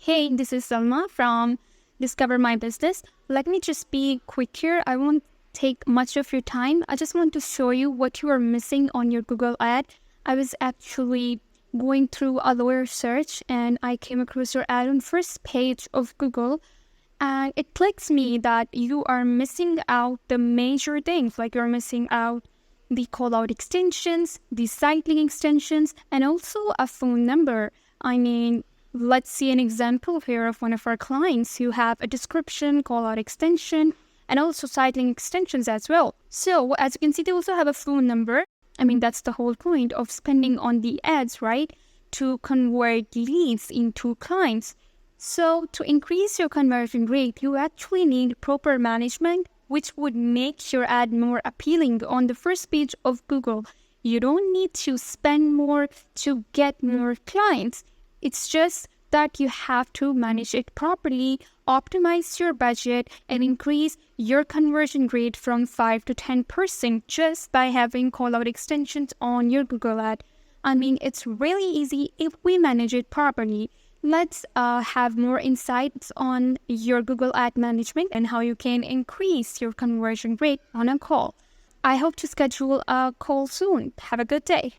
Hey, this is Salma from Discover My Business. Let me just be quick here. I won't take much of your time. I just want to show you what you are missing on your Google ad. I was actually going through a lawyer search and I came across your ad on first page of Google, and it clicks me that you are missing out the major things, like you're missing out the call out extensions, the site link extensions, and also a phone number. Let's see an example here of one of our clients who have a description, call out extension, and also site link extensions as well. So as you can see, they also have a phone number. That's the whole point of spending on the ads, right? To convert leads into clients. So to increase your conversion rate, you actually need proper management, which would make your ad more appealing on the first page of Google. You don't need to spend more to get more clients. It's just that you have to manage it properly, optimize your budget, and increase your conversion rate from 5 to 10% just by having call-out extensions on your Google ad. It's really easy if we manage it properly. Let's have more insights on your Google ad management and how you can increase your conversion rate on a call. I hope to schedule a call soon. Have a good day.